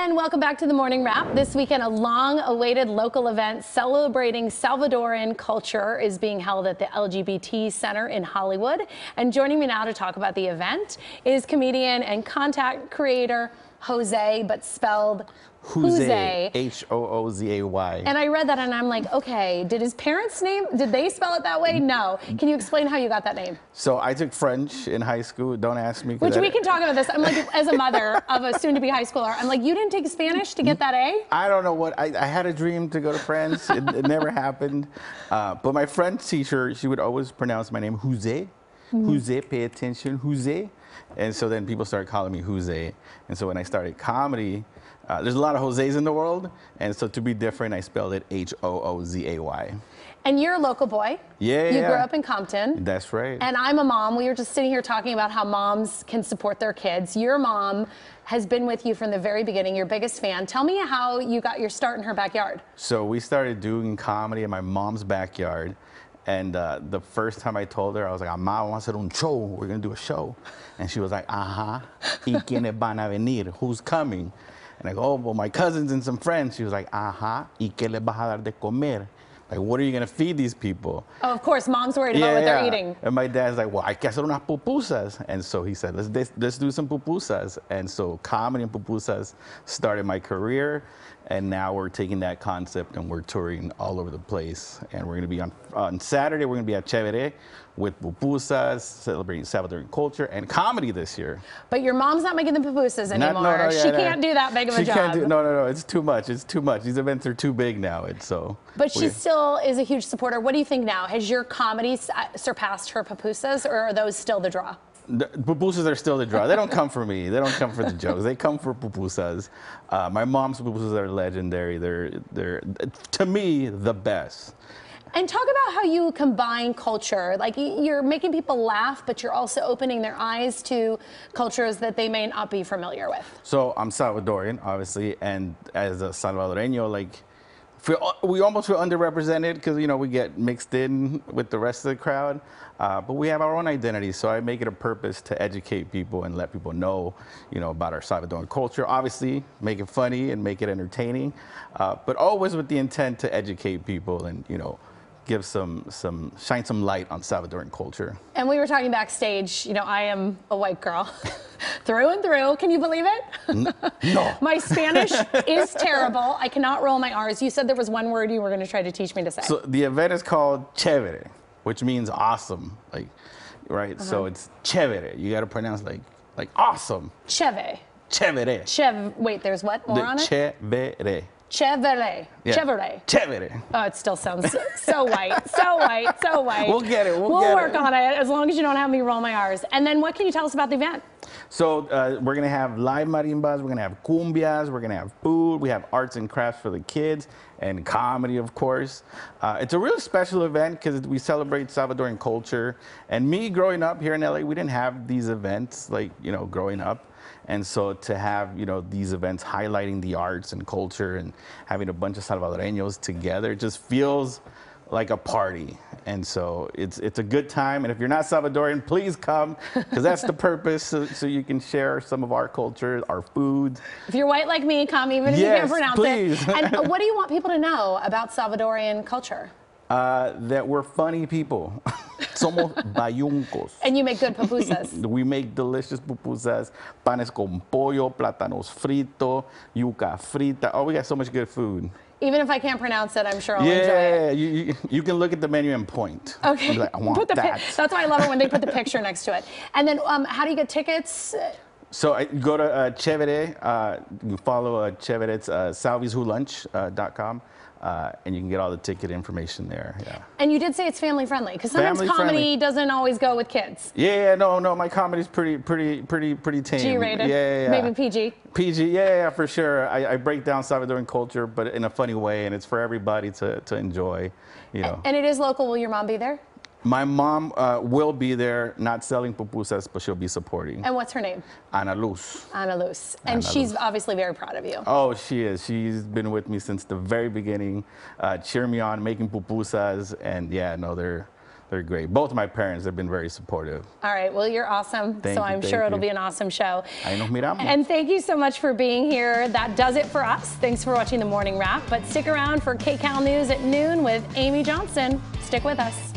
And welcome back to the Morning Wrap. This weekend, a long-awaited local event celebrating Salvadorian culture is being held at the LGBT Center in Hollywood. And joining me now to talk about the event is comedian and content creator Hoozay, but spelled Hoozay. H-O-O-Z-A-Y. And I read that and I'm like, okay, did his parents' name, did they spell it that way? No. Can you explain how you got that name? So I took French in high school. Don't ask me. Which we can talk about this. I'm like, as a mother of a soon-to-be high schooler, I'm like, you didn't take Spanish to get that A? I don't know what, I had a dream to go to France. It never happened. But my French teacher, she would always pronounce my name Hoozay. Hoozay, pay attention, Hoozay. And so then people started calling me Hoozay. And so when I started comedy, there's a lot of Jose's in the world, and so to be different, I spelled it H-O-O-Z-A-Y. And you're a local boy. Yeah. You grew up in Compton. That's right. And I'm a mom. We were just sitting here talking about how moms can support their kids. Your mom has been with you from the very beginning, your biggest fan. Tell me how you got your start in her backyard. So we started doing comedy in my mom's backyard. And the first time I told her, I was like, "Mamá, vamos a hacer un show. We're going to do a show." And she was like, "Ajá. ¿Y quiénes van a venir? Who's coming?" And I go, "Oh, well, my cousins and some friends." She was like, "Ajá. ¿Y qué les vas a dar de comer? Like, what are you going to feed these people?" Oh, of course, mom's worried about what they're eating. And my dad's like, "Well, hay que hacer unas pupusas." And so he said, let's do some pupusas. And so comedy and pupusas started my career. And now we're taking that concept and we're touring all over the place. And we're going to be on Saturday, we're going to be at Chevere with pupusas, celebrating Salvadorian culture and comedy this year. But your mom's not making the pupusas anymore. She can't do that big of a job. No, it's too much. It's too much. These events are too big now. But she still is a huge supporter. What do you think now? Has your comedy surpassed her pupusas, or are those still the draw? The pupusas are still the draw. They don't come for me. They don't come for the jokes. They come for pupusas. My mom's pupusas are legendary. They're to me, the best. And talk about how you combine culture. Like, you're making people laugh, but you're also opening their eyes to cultures that they may not be familiar with. So I'm Salvadorian, obviously, and as a Salvadoreño, like, we almost feel underrepresented because, you know, we get mixed in with the rest of the crowd. But we have our own identity, so I make it a purpose to educate people and let people know, you know, about our Salvadoran culture. Obviously, make it funny and make it entertaining, but always with the intent to educate people and, you know, give shine some light on Salvadoran culture. And we were talking backstage, you know, I am a white girl through and through. Can you believe it? No. My Spanish is terrible. I cannot roll my R's. You said there was one word you were going to try to teach me to say. So the event is called Chevere, which means awesome, like, right? So it's Chevere. You got to pronounce like awesome. Cheve. Chevere. Wait, there's what more on it? Chevere. Chevere. Yeah. Chevere. Chevere. Oh, it still sounds so white. So white. So white. We'll get it. We'll work on it as long as you don't have me roll my R's. And then what can you tell us about the event? So we're going to have live marimbas. We're going to have cumbias. We're going to have food. We have arts and crafts for the kids and comedy, of course. It's a really special event because we celebrate Salvadorian culture. And me growing up here in LA, we didn't have these events, like, you know, growing up. And so to have, you know, these events highlighting the arts and culture and having a bunch of Salvadoreños together, it just feels like a party. And so it's a good time. And if you're not Salvadorian, please come, because that's the purpose, so you can share some of our culture, our food. If you're white like me, come, even if you can't pronounce please. it. And what do you want people to know about Salvadorian culture? That we're funny people. Somos bayuncos. And you make good pupusas. We make delicious pupusas, panes con pollo, plátanos frito, yuca frita. Oh, we got so much good food. Even if I can't pronounce it, I'm sure I'll enjoy it. Yeah, you can look at the menu and point. Okay. Be like, I want that. That's why I love it when they put the picture next to it. And then how do you get tickets? So you go to Chevere, you follow Chevere, it's salviswholunch.com. And you can get all the ticket information there. Yeah. And you did say it's family friendly, because sometimes comedy doesn't always go with kids. Yeah, no, my comedy's pretty tame. G-rated. Yeah. Maybe PG. PG, yeah, for sure. I break down Salvadoran culture, but in a funny way, and it's for everybody to enjoy, you know. And it is local. Will your mom be there? My mom will be there, not selling pupusas, but she'll be supporting. And what's her name? Ana Luz. Ana Luz. And she's obviously very proud of you. Oh, she is. She's been with me since the very beginning, cheering me on, making pupusas, and yeah, no, They're great. Both of my parents have been very supportive. All right, well, you're awesome. Thank so you, I'm thank sure it'll you. be an awesome show. Ahí nos miramos. And thank you so much for being here. That does it for us. Thanks for watching the Morning Wrap. But stick around for KCAL News at noon with Amy Johnson. Stick with us.